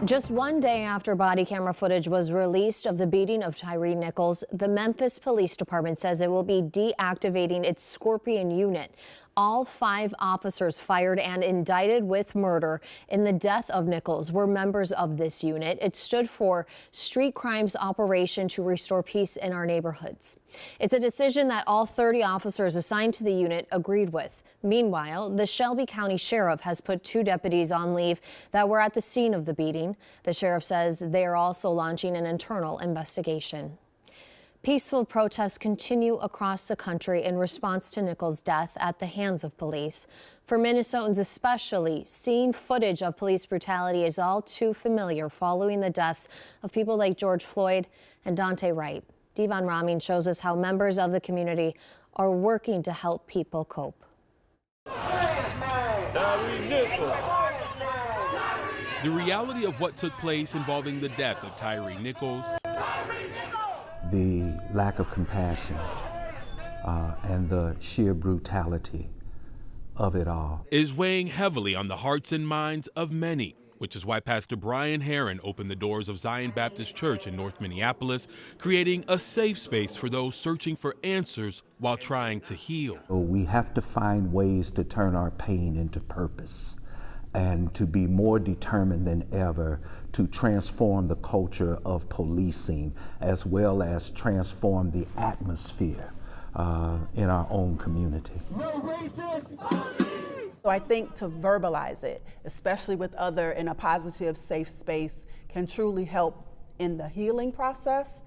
Just one day after body camera footage was released of the beating of Tyre Nichols, the Memphis Police Department says it will be deactivating its Scorpion unit. All 5 officers fired and indicted with murder in the death of Nichols were members of this unit. It stood for Street Crimes Operation to Restore Peace in Our Neighborhoods. It's a decision that all 30 officers assigned to the unit agreed with. Meanwhile, the Shelby County Sheriff has put 2 deputies on leave that were at the scene of the beating. The sheriff says they are also launching an internal investigation. Peaceful protests continue across the country in response to Nichols' death at the hands of police. For Minnesotans especially, seeing footage of police brutality is all too familiar following the deaths of people like George Floyd and Daunte Wright. Devon Ramin shows us how members of the community are working to help people cope. The reality of what took place involving the death of Tyre Nichols, the lack of compassion and the sheer brutality of it all is weighing heavily on the hearts and minds of many, which is why Pastor Brian Herron opened the doors of Zion Baptist Church in North Minneapolis, creating a safe space for those searching for answers while trying to heal. We have to find ways to turn our pain into purpose and to be more determined than ever to transform the culture of policing as well as transform the atmosphere in our own community. So I think to verbalize it, especially with other in a positive, safe space, can truly help in the healing process,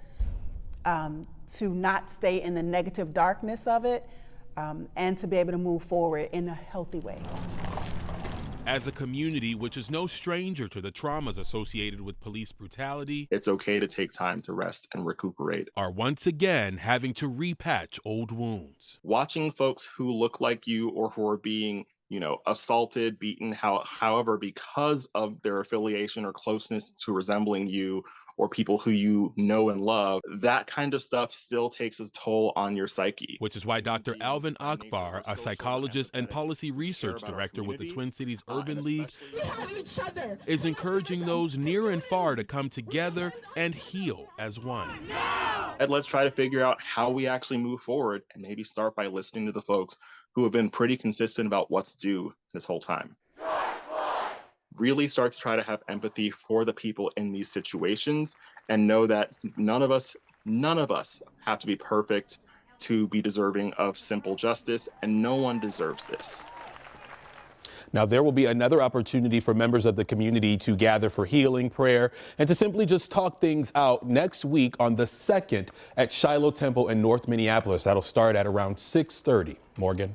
to not stay in the negative darkness of it, and to be able to move forward in a healthy way. As a community which is no stranger to the traumas associated with police brutality, it's okay to take time to rest and recuperate, are once again having to repatch old wounds. Watching folks who look like you or who are being assaulted, beaten, however, because of their affiliation or closeness to resembling you or people who you know and love, that kind of stuff still takes a toll on your psyche. Which is why Dr. Alvin Akbar, a psychologist and policy research director with the Twin Cities Urban League, is encouraging those near and far to come together and heal as one. And let's try to figure out how we actually move forward and maybe start by listening to the folks who have been pretty consistent about what's due this whole time. Really start to try to have empathy for the people in these situations and know that none of us have to be perfect to be deserving of simple justice, and no one deserves this. Now, there will be another opportunity for members of the community to gather for healing, prayer, and to simply just talk things out next week on the 2nd at Shiloh Temple in North Minneapolis. That'll start at around 6:30. Morgan.